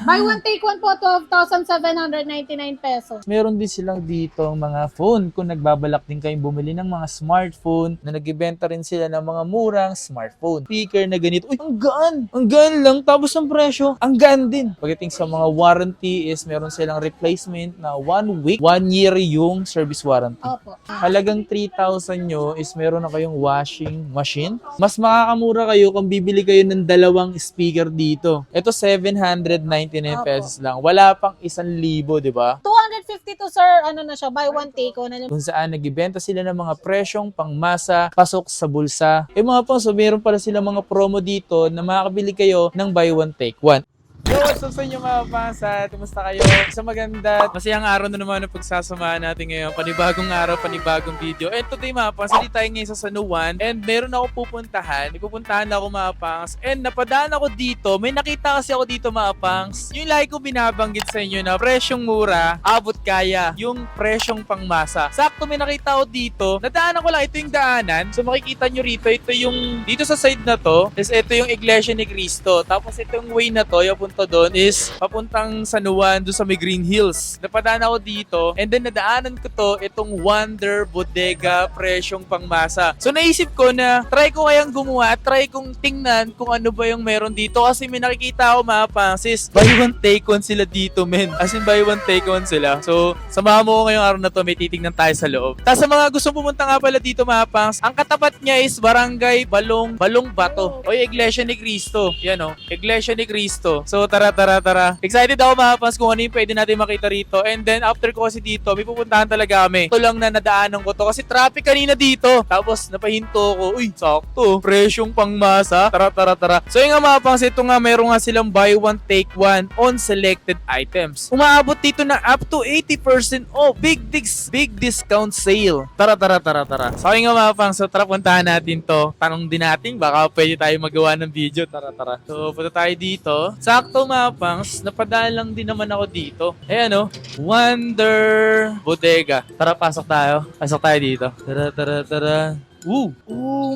Buy one, take one po, 12,799 pesos. Meron din silang dito mga phone. Kung nagbabalak din kayong bumili ng mga smartphone, na nagbebenta rin sila ng mga murang smartphone. Speaker na ganito. Uy, ang gaan! Ang gaan lang. Tapos ang presyo, ang gaan din. Pagdating sa mga warranty is meron silang replacement na 1 week, 1 year yung service warranty. Opo. Halagang 3,000 nyo is meron na kayong washing machine. Mas makakamura kayo kung bibili kayo ng dalawang speaker dito. Ito 799 pesos lang. Wala pang 1,000, di ba? 250 to, sir, ano na siya, buy one, take one. Kung saan nagbibenta sila ng mga presyong pangmasa, pasok sa bulsa. Mga po, so meron pala sila mga promo dito na makakabili kayo ng buy one, take one. Yo, what's up sa inyo mga pangsa? Kumusta kayo? Isang maganda at masayang araw na naman ang pagsasamahan natin ngayon. Panibagong araw, panibagong video. And today mga pangs, hindi tayo ngayon sa San Juan. And meron ako pupuntahan. Ipupuntahan ako mga pangs. And napadaan ako dito. May nakita kasi ako dito mga pangs. Yung lagi ko binabanggit sa inyo na presyong mura, abot kaya. Yung presyong pangmasa. Sakto may nakita ako dito. Nadaanan ko lang, ito yung daanan. So makikita nyo rito, ito yung dito sa side na to. Tapos ito yung Iglesia ni Cristo. Tapos ito yung way na to, yung doon is papuntang San Juan, doon sa may Green Hills. Napadaan ako dito and then nadaanan ko to itong Wonder Bodega presyong pangmasa. So naisip ko na try ko kayang gumawa at try kong tingnan kung ano ba yung meron dito kasi may nakikita ako mga pansis. Buy one take one sila dito, men. As in buy one take one sila. So samahan mo ko ngayong araw na to, may titignan tayo sa loob. Tapos sa mga gustong pumunta nga pala dito mga pangs, ang katapat niya is Barangay Balong Bato o yung Iglesia ni Cristo. Yan o, Iglesia ni Cristo. So tara. Excited ako mga fans kung ano yung pwede natin makita rito. And then after ko kasi dito, may pupuntahan talaga kami. Ito lang na nadaanan ko to kasi traffic kanina dito. Tapos napahinto ko, uy, sakto, presyong pangmasa. Tara. So yung nga mga fans, ito nga mayroon nga silang buy one, take one on selected items. Umaabot dito na up to 80% off. Big discount sale. Tara. So yung nga mga fans, so tara puntahan natin to. Tanong din natin, baka pwede tayo magawa ng video. Tara. So punta tayo dito. Sakto mga pangs, napadaan lang din naman ako dito. Ayan o, Wonder Bodega. Tara, pasok tayo. Pasok tayo dito. Tara.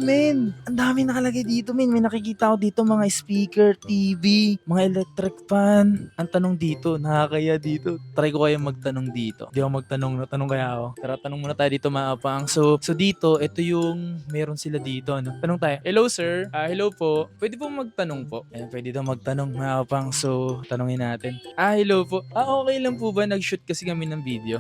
Men. Ang dami nakalagay dito, men. May nakikita ako dito mga speaker, TV, mga electric fan. Ang tanong dito, nakakaya dito. Try ko kaya magtanong dito. Hindi ako magtanong, tanong kaya ako. Tara, tanong muna tayo dito mga pang. So dito, ito yung meron sila dito. Ano? Tanong tayo. Hello, sir. Hello po. Pwede po magtanong po. Ayan, pwede daw magtanong mga pang. So, tanongin natin. Hello po. Okay lang po ba? Nag-shoot kasi kami ng video.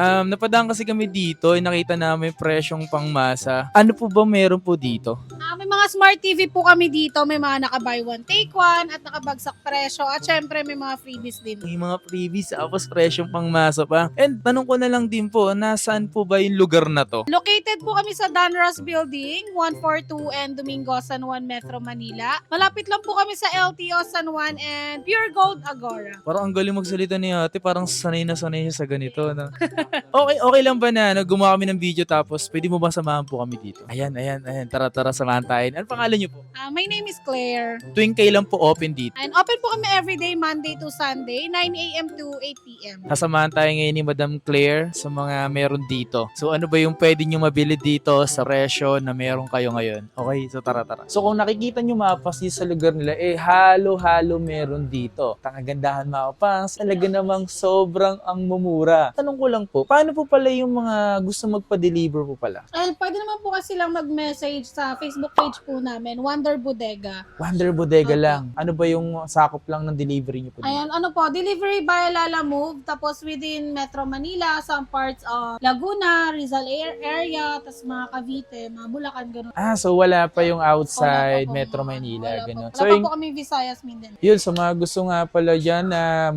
Napadaan kasi kami dito. Nakita namin presyong pangmasa. Ano po ba meron po dito? May mga smart TV po kami dito. May mga naka-buy one, take one at nakabagsak presyo. At syempre may mga freebies din. May mga freebies, tapos presyong pangmasa pa. And tanong ko na lang din po, nasaan po ba yung lugar na to? Located po kami sa Danros Building, 142 and Domingo, San Juan, Metro Manila. Malapit lang po kami sa LTO San Juan and Pure Gold Agora. Parang ang galing magsalita ni ate, parang sanay na sanay siya sa ganito. No? Okay lang ba na gumawa kami ng video tapos pwede mo ba samahan po kami dito? Ayan. Tara, samahan tayo. Ano pangalan niyo po? My name is Claire. Tuwing kailan po open dito? And open po kami everyday, Monday to Sunday, 9 a.m. to 8 p.m. Kasamahan tayo ngayon ni Madam Claire sa mga meron dito. So ano ba yung pwede nyo mabili dito sa resyo na meron kayo ngayon? Okay, so tara. So kung nakikita nyo mapas sa lugar nila, halo-halo meron dito. Tangagandahan mapas, talaga namang sobrang ang mumura. Tanong ko lang po, paano po pala yung mga gusto magpa-deliver po pala? Pwede naman po kasi lang mag-message sa Facebook page po namin, Wonder Bodega. Wonder Bodega lang. Ano ba yung sakop lang ng delivery nyo po dito? Ayan, delivery via Lala Move, tapos within Metro Manila, some parts of Laguna, Rizal area, tapos mga Cavite, mga Bulacan, gano'n. So wala pa yung outside Wala pa po, Metro Manila, gano'n. Wala So pa po kami Visayas, Mindanao. yun, sa mga gusto nga pala dyan na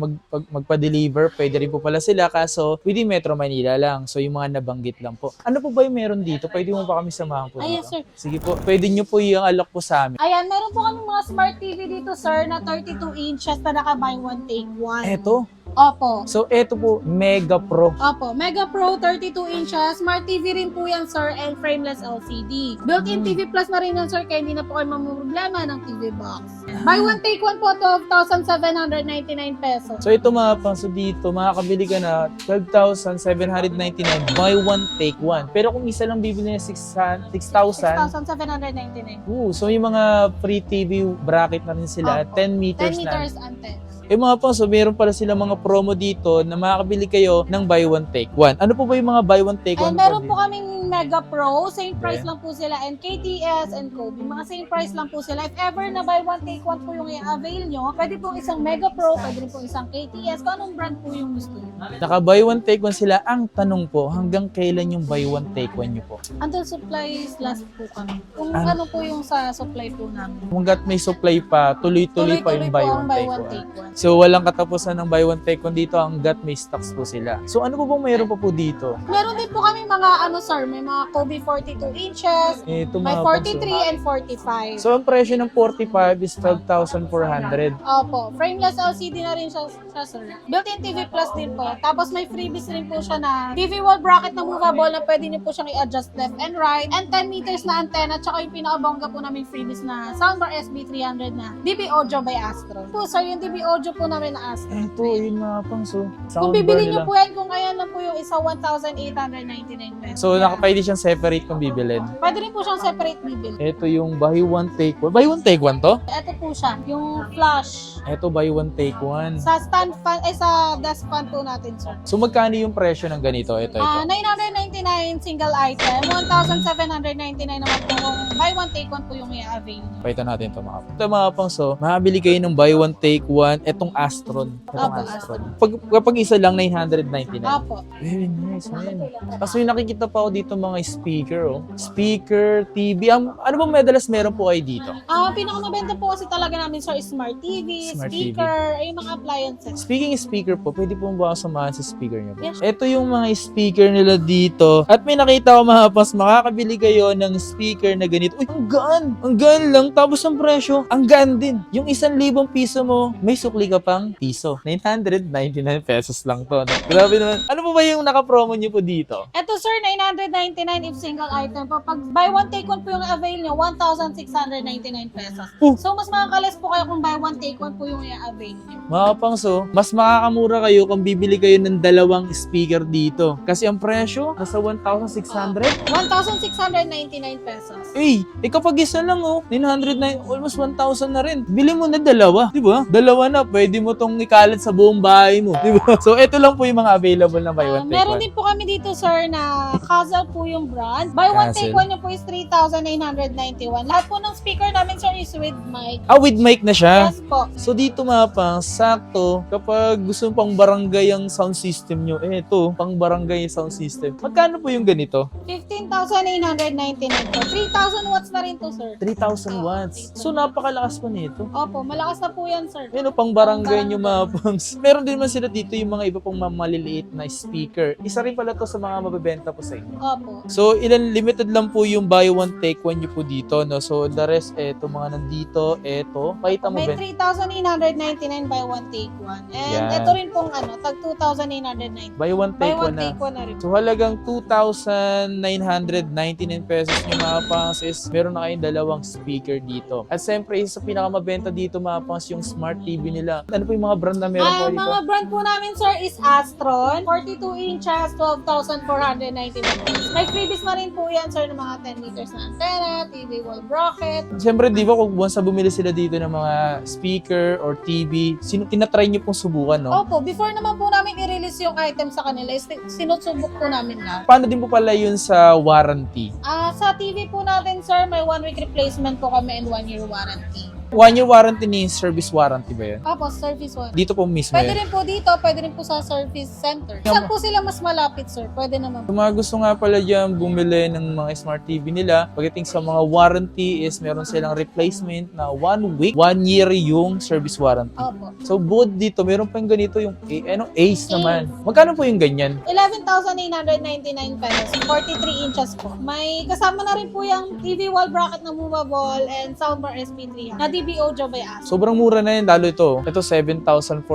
magpa-deliver, pwede rin po pala sila, kaso within Metro Manila lang. So yung mga nabanggit lang po. Ano po ba yung meron dito? Pwede mo ba kami samahan po dito? Yes, sir. Sige po, pwede nyo po yung alok po sa amin. Ayan, meron po kami mga smart TV dito, sir, na 32 inches na naka-buy one, take one. Eto. Opo. So eto po, Mega Pro. Opo, Mega Pro 32 inches. Smart TV rin po yan, sir, and frameless LCD. Built-in TV Plus na rin yan, sir, kaya hindi na po kayo mamumroblema ng TV box. Buy one, take one po, 12,799 pesos. So ito mga pangso dito, makakabili ka na 12,799, buy one, take one. Pero kung isa lang bibili na 6,000, 6,799. so yung mga free TV bracket na rin sila, Opo. 10 meters 10 na. meters and 10. Mga pangs, so meron pala silang mga promo dito na makakabili kayo ng buy one take one. Ano po ba yung mga buy one take one? And meron po kaming Mega Pro, same price Okay. lang po sila, and KTS and Kobe, mga same price lang po sila. If ever na buy one take one po yung i-avail nyo, pwede pong isang Mega Pro, pwede rin pong isang KTS, kung anong brand po yung gusto nyo. Naka buy one take one sila. Ang tanong po, hanggang kailan yung buy one take one nyo po? Until supplies last po kami. Kung Ah. ano po yung sa supply po namin. Hanggat may supply pa, tuloy-tuloy pa yung Tuloy-tuloy buy po one ang buy take one one. take one. So walang katapusan ng buy one take one dito hanggat may stocks po sila. So ano po bang mayroon pa po dito? Meron din po kami mga sir, may mga Kobe 42 inches, Ito may mga 43 and 45. So ang presyo ng 45 is 12,400. Opo, frameless LCD na rin siya, sir. Built-in TV Plus din po. Tapos may freebies rin po siya na TV wall bracket na movable na pwede niyo po siyang i-adjust left and right. And 10 meters na antenna. Tsaka yung pinakabongga po namin freebies na soundbar SB300 na DB Audio by Astro. Po sir, yung DB Audio po namin na Astro. Ito, yun mga pangso. Kung bibili niyo po yan, kung ayan lang po yung isa, 1,899 pesos. So nakapwede siyang separate kung bibilin. Pwede rin po siyang separate bibili. Ito yung buy one take one. Buy one take one to? Ito po siya, yung flash. Ito buy one take one. Sa stand fan, sa desk fan po natin, sir. So magkano yung presyo ng ganito? Ito. 999 single item, 1,799 naman po kung buy one take one po yung i-avail. Pakita natin ito mga pangso. Ito mga pangso, makabili kayo ng buy one take one. Itong Astron. Itong Apo, Astron. Kapag isa lang, 999. Apo. Very nice, man. Tapos yung nakikita pa ako dito mga speaker, oh. Speaker, TV. Ano ba madalas meron po kayo dito? Pinakamabenta po kasi talaga namin, sir, is smart TV, Smart speaker, ay mga appliances. Speaking of speaker po, pwede po ba ako samahan sa speaker niyo? Yes. Ito yung mga speaker nila dito. At may nakita ko mga pas, makakabili kayo ng speaker na ganito. Uy, ang gaan! Ang gaan lang. Tapos ang presyo, ang gaan din. Yung 1,000 piso mo, may sukli ka pang piso. 999 pesos lang to. No? Grabe naman. Ano po ba yung naka-promo niyo po dito? Ito, sir, 999 if single item po. Pag buy one take one po yung avail nyo, 1,699 pesos. So, mas makakalas po kayo kung buy one take one po yung i-avail nyo. Mga pangso, mas makakamura kayo kung bibili kayo ng 2 speaker dito. Kasi ang presyo, nasa 1,600. 1,699 pesos. Kapag isa lang oh, 909, almost 1,000 na rin. Bili mo na 2, di ba? 2 na, pwede mo tong ikalat sa buong bahay mo, di ba? So, ito lang po yung mga available na buy one take Meron one. din po kami dito, sir, na Castle po yung brand. Buy one Castle. take one nyo po is 3,991. Lahat po ng speaker namin, sir, is with mic. With mic na siya. Yes po. So dito mga pang, sakto, kapag gusto pang barangay ang sound system nyo, ito, pang barangay yung sound system. Magkano po yung ganito? 15,899 po. 3,000 watts na rin to, sir. 3,000 watts. So napakalakas pa nito. Opo, malakas na po yan, sir. Pang barangay nyo mga pangs. Meron din man sila dito yung mga iba pang maliliit na speaker. Isa rin pala to sa mga mabebenta po sa inyo. Opo. So, limited lang po yung buy one take one nyo po dito, no? So, the rest, eto mga nandito, eto. Pakita mo, May Ben. 3,899 buy one take one. And Yan. ito rin pong tag 2,890. Buy one Buy take one one na. take one na rin. So, halagang 2,999 pesos nyo mga pangs is meron na kayong 2 speaker dito. At siyempre, isa sa pinakamabenta dito mga pangs yung smart TV nila. Ano po yung mga brand na meron po dito? Mga brand po namin, sir, is Astron. 42 inches, 12,499 pesos. May freebies na rin po yan, sir, ng mga 10 meters na antenna, TV wall bracket. Siyempre, di ba, kung once na bumili sila dito ng mga speaker or TV, tinatry nyo pong subukan, no? Opo, before naman po namin i-release yung item sa kanila, sinusubok po namin na. Paano din po pala yun sa warranty? Sa TV po natin, sir, may 1 week replacement po kami and 1 year warranty. 1 year warranty ni service warranty ba yun? Opo, service warranty. Dito po mismo Pwede yun. rin po dito, pwede rin po sa service center. Saan po sila mas malapit, sir? Pwede naman. Kung mga gusto nga pala dyan bumili ng mga smart TV nila, pagdating sa mga warranty is meron silang replacement na 1 week, 1 year yung service warranty. Opo. So, bukod dito, meron pang ganito yung Ace naman. Magkano po yung ganyan? 11,899 pesos. 43 inches po. May kasama na rin po yung TV wall bracket na movable and soundbar SP300 na DB Audio by Astro. Sobrang mura na yun, lalo ito. Ito, 7,499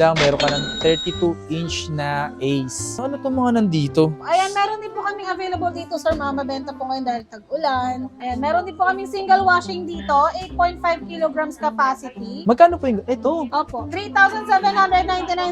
lang. Meron ka ng 32-inch na Ace. Ano itong mga nandito? Ayan, meron din po kaming available dito, sir. Mga mabenta po ngayon dahil tag-ulan. Ayan, meron din po kaming single washing dito. 8.5 kilograms capacity. Magkano po yung... Ito. Opo. 3,799,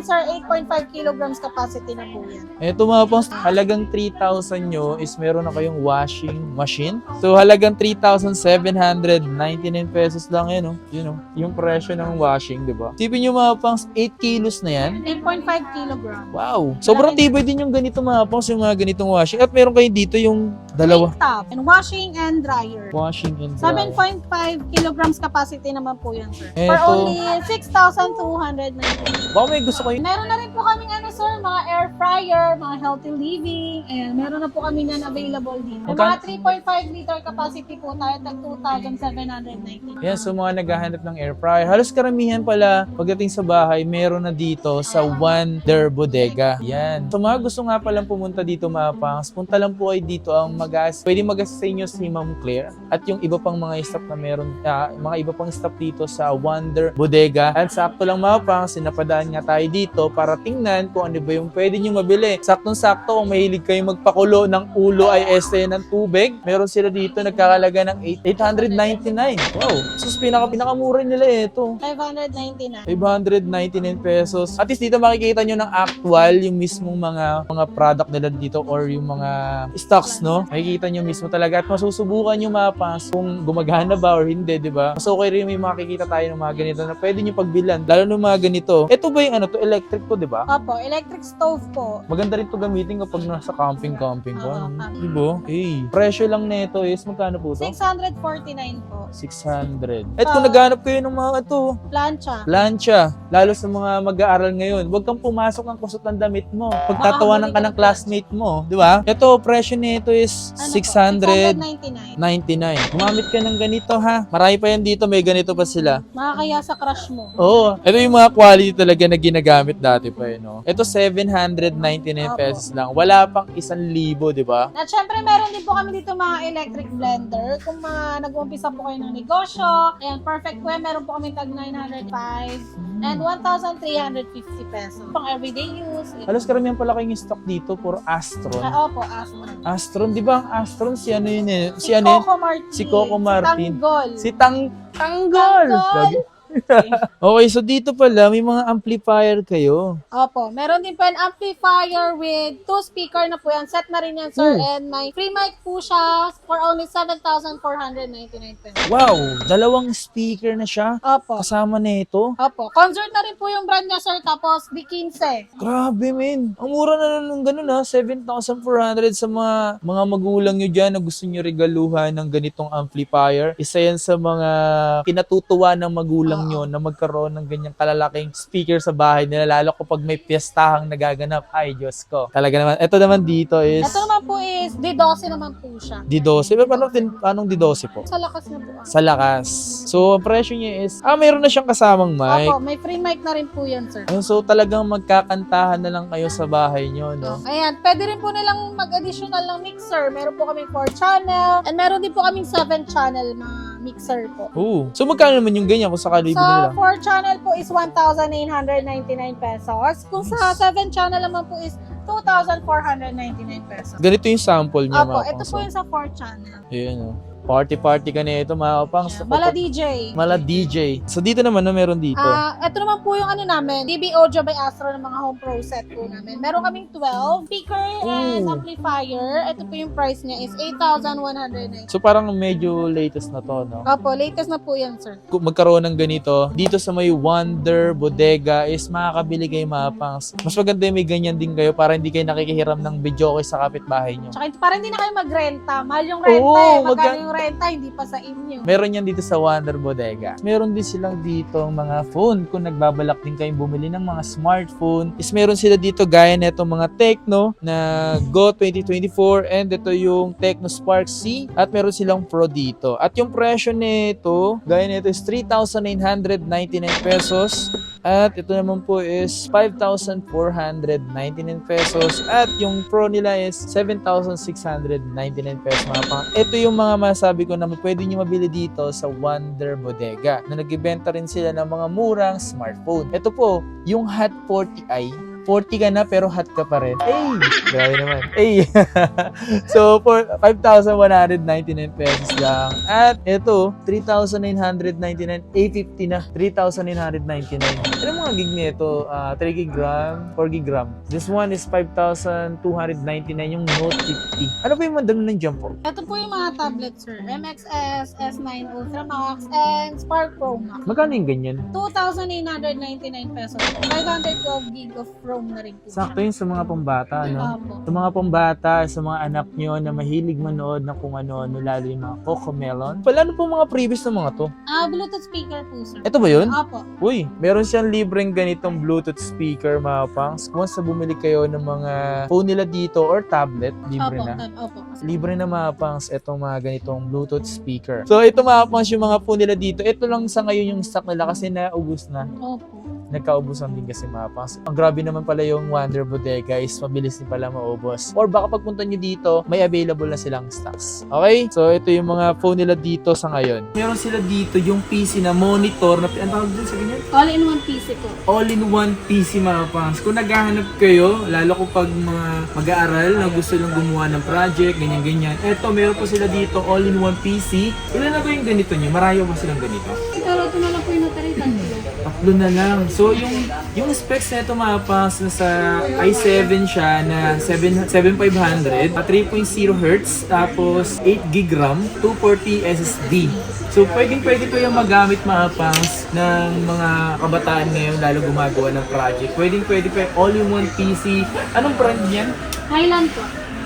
sir. 8.5 kilograms capacity na po yan. Ito mga pangs, halagang 3,000 nyo is meron na kayong washing machine. So halagang 3,799 99 pesos lang yan, oh. Yun, oh. Yung presyo ng washing, di ba? Tipin nyo mga pangs, 8 kilos na yan. 8.5 kilogram. Wow. Sobrang tibay din yung ganito mga pangs, yung mga ganitong washing. At meron kayo dito yung dalawa. Clean top and washing and dryer. Washing and dry. 7.5 kilograms capacity naman po yan, sir. For Eto. only 6,290. Baka may gusto kayo. Meron na rin po kaming sir, mga air fryer, mga healthy living, and meron na po kami yan available din. May mga 3.5 liter capacity po tayo at 2,790. Yan, so mga naghahanap ng air fryer. Halos karamihan pala, pagdating sa bahay, meron na dito sa Wonder Bodega. Yan. So mga gusto nga palang pumunta dito mga pangs, punta lang po ay dito ang pwede mag-assist sa inyo si Ma'am Claire at yung iba pang mga staff na meron, mga iba pang staff dito sa Wonder Bodega. At sakto lang mga pangs, sinapadaan nga tayo dito para tingnan kung ano ba yung pwede nyo mabili. Saktong-sakto kung mahilig kayo magpakulo ng ulo ay este ng tubig, meron sila dito nagkakalaga ng 899. Wow. So pinakamura nila ito. 599. 599 pesos. At least dito makikita nyo ng actual yung mismong mga product nila dito or yung mga stocks, no? Makikita nyo mismo talaga at masusubukan nyo mapas kung gumagana ba or hindi, di ba? Mas okay rin may makikita tayo ng mga ganito na pwede nyo pagbilan. Lalo ng mga ganito. Ito ba yung electric to, di ba? Opo, electric stove po. Maganda rin to gamitin kapag nasa camping ka. Oo, Diba? Eh, presyo lang nito is magkano po to? 649 po. 600. At kung naghanap kayo ng mga ito, plancha, lalo sa mga mag-aaral ngayon, huwag kang pumasok ng kusot ng damit mo. Pagtatawanan ka ng classmate mo, di ba? Ito, presyo nito is 699. 699. Gumamit ka ng ganito ha. Marami pa yan dito, may ganito pa sila. Makakaya sa crush mo. Oo. Ito yung mga quality talaga na ginagamit dati pa eh, no? Ito 799 pesos lang. Wala pang 1,000, di ba? At syempre, meron din po kami dito mga electric blender. Kung nag-uumpisa po kayo ng negosyo, ayan, perfect po yan. Meron po kami tag 905 and 1,350 pesos. Pang everyday use. Halos karamihan pala kayong stock dito for Astron. Opo, Astron. Astron, di ba ang Astron? Si ano yun eh? Si Coco Martin. Si Coco Martin. Si Tanggol. Tanggol! Okay, so dito pala may mga amplifier kayo. Opo, meron din po an amplifier with 2 speaker na po yan. Set na rin yan, sir. And may free mic po siya for only 7,499 pesos. Wow! 2 speaker na siya. Opo. Kasama na ito. Opo. Concert na rin po yung brand niya, sir. Tapos, di 15. Grabe, men. Ang mura na ng ganun ha. 7,400 sa mga magulang nyo dyan na gusto nyo regaluhan ng ganitong amplifier. Isa yan sa mga kinatutuwa ng magulang nyo na magkaroon ng ganyang kalalaking speaker sa bahay nila, lalo kapag may piyestahang nagaganap. Ay, Diyos ko. Talaga naman. Ito naman dito is... Ito naman po is, D12 naman po siya. D12. Pero anong D12 po? Sa lakas na po. Sa lakas. So, ang presyo niya is... mayroon na siyang kasamang mic. Opo, may free mic na rin po yan, sir. So, talagang magkakantahan na lang kayo sa bahay nyo, no? Ayan, pwede rin po nilang mag-additional ng mixer. Meron po kaming 4 channel. And meron din po kaming 7 channel mga mixer po. So, magkano naman yung ganyan kung sakali So, nila? 4 channel po is 1,899 pesos. Kung sa 7 channel naman po is 2,499 pesos. Ganito yung sample niya, Opo, mga ito po yung sa 4 channel. Ayan, oh. Party ka na ito, mga kapangs. Mala DJ. Mala DJ. So, dito naman, no, meron dito. Ito naman po yung namin, DB Audio by Astro ng mga home pro set po namin. Meron kaming 12 speaker and amplifier. Ito po yung price niya is 8,190. So, parang medyo latest na to, no? Opo, latest na po yan, sir. Kung magkaroon ng ganito, dito sa may Wonder Bodega is makakabili kayo, mga pangs. Mas maganda yung may ganyan din kayo para hindi kayo nakikihiram ng video sa kapitbahay nyo. Tsaka para hindi na kayo magrenta. Mahal yung renta Magkano yung renta, hindi pa sa inyo. Meron yan dito sa Wonder Bodega. Meron din silang dito mga phone. Kung nagbabalak din kayong bumili ng mga smartphone, is meron sila dito gaya na itong mga Tecno na Go 2024 and ito yung Tecno Spark C at meron silang Pro dito. At yung presyo nito, gaya nito is 3,999 pesos. At ito naman po is 5,499 pesos. At yung Pro nila is 7,699 pesos, mga pang. Ito yung mga masabi ko na pwede nyo mabili dito sa Wonder Bodega na nagbibenta rin sila ng mga murang smartphone. Ito po, yung Hot 40i 40 ka na pero hot ka pa rin. Ay! Grabe naman. Ay! So, for 5,199 pesos lang. At ito, 3,999, 850 na. 3,999. Ano mga gig nito? 3 gig RAM, 4 gig RAM. This one is 5,299 yung Note 50. Ano pa yung mandalo ng dyan po? Ito po yung mga tablet, sir. MXS, S9 Ultra Max, and Spark Pro Max. Magkano yung ganyan? 2,899 pesos. 512 gig of ROM na rin po. Sakto yun sa mga pambata, no? Opo. Sa mga pambata, sa mga anak nyo na mahilig manood ng kung ano-ano, lalo yung mga Cocomelon. Pala, ano po mga previous na mga to? Bluetooth speaker po, sir. Ito ba yun? Opo. Uy, meron siyang libreng ganitong Bluetooth speaker, mga pangs. Once na bumili kayo ng mga phone nila dito or tablet, libre Opo, na. opo. Libre na mga pangs itong mga ganitong Bluetooth speaker. So, ito mga pangs yung mga phone nila dito. Ito lang sa ngayon yung stock nila kasi naubos na. Opo. Nagkaubusan din kasi mga pangs. Ang grabe naman pala yung Wonder Bodega is mabilis din pala maubos. Or baka pagpunta nyo dito, may available na silang stocks. Okay? So, ito yung mga phone nila dito sa ngayon. Meron sila dito yung PC na monitor na, ang tawag din sa ganyan? All-in-one PC po. All-in-one PC mga pangs. Kung naghahanap kayo, lalo ko pag mga mag-aaral na gusto lang gumawa ng project, ganyan-ganyan. Eto, meron po sila dito, all-in-one PC. Ilan na ba yung ganito nyo? Marayo ba silang ganito? Pero ito na lang po yung natari, tatlo. Tatlo na lang. So, yung specs na ito mga pangs, nasa i7 siya na 7500, 3.0 Hz, tapos 8 GB RAM, 240 SSD. So, pwede po yung magamit mga pangs ng mga kabataan ngayon, lalo gumagawa ng project. Pwede po yung all-in-one PC. Anong brand niyan? Highland po.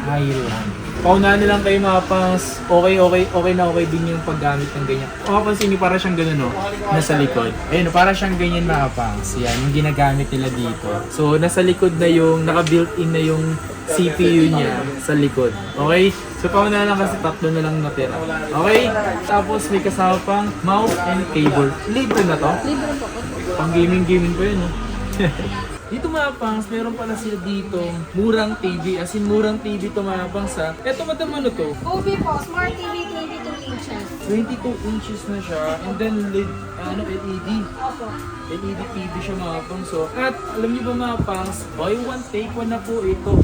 Highland. Paunahan na lang kayo mga pangs, okay na okay din yung paggamit ng ganyan. Kung mapansin nyo, para siyang ganun, no? Nasa likod. Ayun, para siyang ganyan mga pangs. Yan, yung ginagamit nila dito. So, nasa likod na yung, naka-built-in na yung CPU niya sa likod. Okay? So, paunahan lang kasi tatlo na lang natira. Okay? Tapos, may kasama pang mouse and cable. Libre na to? Libre po po. Pang gaming pa yun, no? Dito mga pangs, meron pala sila dito murang TV, as in murang TV to mga pangs ha. Eto madam ano to? OB po, Smart TV 22 inches. 22 inches na siya and then LED, LED. Opo. LED TV siya mga pangs. So, at alam niyo ba mga pangs, buy one take one na po ito.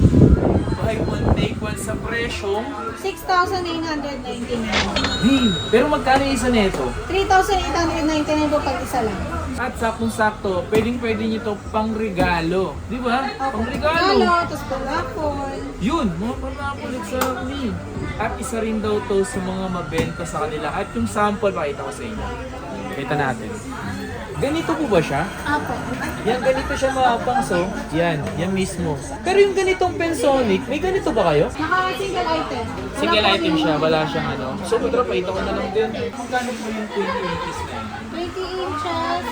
Buy one take one sa presyong 6,899. Pero magkano isa nito? 3,899 po pag isa lang. At saktong-sakto, pwede nyo to pang regalo. Di ba? Pang regalo. Regalo, tapos pang-apple. Yun, mga panapulit sa akin. At isa rin daw to sa mga mabenta sa kanila. At yung sample, pakita ko sa inyo. Kita natin. Ganito po ba siya? Apo. Yan, ganito siya mga pangso. Yan mismo. Pero yung ganitong Pensonic, may ganito ba kayo? Naka-single item. Wala Single po item yung- siya, wala siyang ano. So, kontra, pakita ko na lang din. Magkano po yung 20 inches na yan? 20 inches,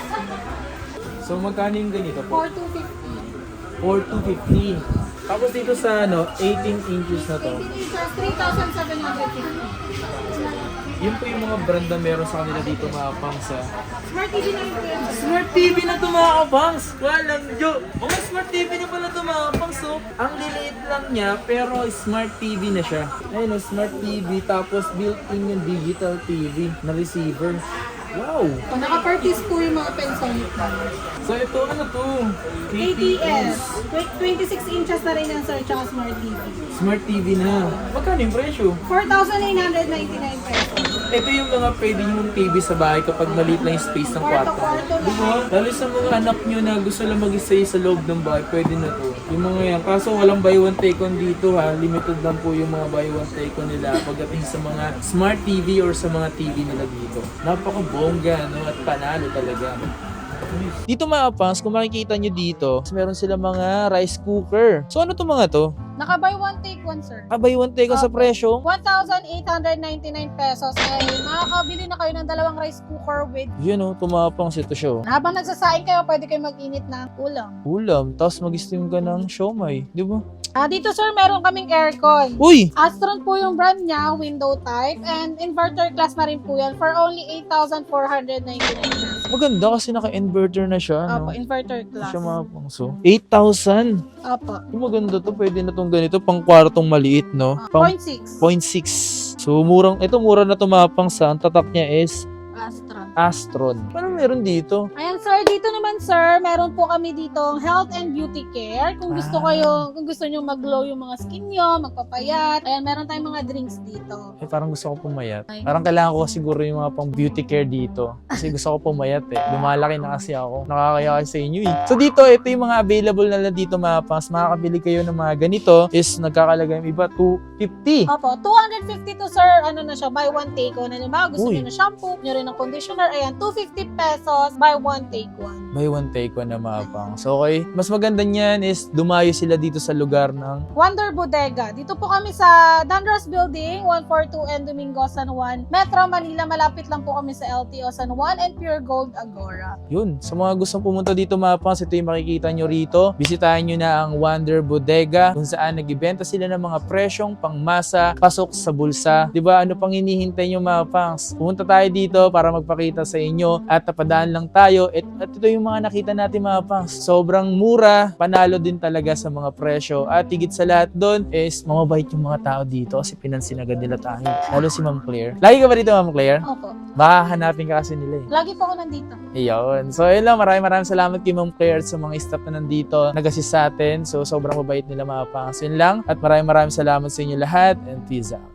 So, magkano yung ganito po? 4,250. 4,250. Tapos dito sa 18 inches na to. 18 inches, 3,750. Yun po yung mga brand na meron sa kanila dito mga pangs ha. Smart TV na rin po yan. Smart TV na to mga kapangs! Walang joke! Mga Smart TV na pala to mga kapangs so, ang liliit lang niya pero Smart TV na siya. Ayun Smart TV tapos built-in yung digital TV na receiver. Wow! Naka-purchase po yung mga Pensonic. So ito ano to? ATS. 26 inches na rin yan, sir, tsaka Smart TV. Smart TV na. Magkano yung presyo? 4,999 pesos. Ito yung mga pwede yung TV sa bahay kapag maliit lang yung space ng kwarto. Kwarto lang. Diba? Lalo sa mga anak nyo na gusto lang mag-stay sa loob ng bahay, pwede na to. Yung mga yan. Kaso walang buy one take one dito ha. Limited lang po yung mga buy one take one nila pagdating sa mga smart TV or sa mga TV nila dito. Napaka-bongga no? At panalo talaga. Dito mga pangs, kung makikita nyo dito, meron sila mga rice cooker. So ano to mga to? Naka-buy one, take one, sir. Buy one take one sa presyo? 1,899 pesos ay makakabili na kayo ng dalawang rice cooker with Yun o, tumapangs ito siya. habang nagsasaing kayo, pwede kayo mag-init ng ulam. Ulam, tapos mag-steam ka ng siomay, di ba? Dito sir, meron kaming aircon. Uy! Astron po yung brand niya, window type, and inverter class na rin po yan for only 8,499 pesos. Maganda kasi naka-inverter na siya, Opo, no? inverter class. Siya mga pangso. 8,000! Opo. Yung maganda to, pwede na tong ganito, pang kwartong maliit, no? Pang 0.6. 0.6. So, mura na to mga pangsa. Ang tatak niya is Astron. Paano meron dito? Ayan sir, dito naman sir, meron po kami dito health and beauty care. Kung gusto nyo mag-glow yung mga skin nyo, magpapayat. Ayan, meron tayong mga drinks dito. Parang gusto ko pumayat. Parang kailangan ko siguro yung mga pang beauty care dito. Kasi gusto ko pumayat eh. Lumalaki na kasi ako. Nakakaya kasi sa inyo eh. So dito, ito yung mga available na dito mga pangs. Makakabili kayo ng mga ganito is nagkakalaga yung iba 250. Opo, 250 to sir, ano na siya, buy one take one. Ano ba, gusto nyo na shampoo, nyo rin ng conditioner, ayan, 250 pesos, buy one take one. Buy one take one na mga pangs. Okay, mas maganda niyan is dumayo sila dito sa lugar ng Wonder Bodega. Dito po kami sa Danros Building, 142 and Domingo, San Juan, Metro Manila. Malapit lang po kami sa LTO San Juan and Pure Gold Agora. Yun, sa mga gustong pumunta dito mga pangs, ito yung makikita nyo rito. Bisitahin nyo na ang Wonder Bodega kung saan nagbibenta sila ng mga presyong pangmasa, pasok sa bulsa. Diba, ano pang hinihintay nyo mga pangs? Pumunta tayo dito para magpakita sa inyo at tapadaan lang tayo. At ito yung mga nakita natin mga pangs. Sobrang mura, panalo din talaga sa mga presyo. At higit sa lahat doon is mamabait yung mga tao dito kasi pinansin agad nila tayo. Lalo si Ma'am Claire. Lagi ka ba dito Ma'am Claire? Opo. Baka hanapin ka kasi nila eh. Lagi po ako nandito. Iyon. So, yun lang. Maraming salamat kay Ma'am Claire at sa mga staff na nandito nag-assist sa atin. So, sobrang mabait nila mga pangs. Yun lang. At maraming salamat sa inyo lahat and peace out.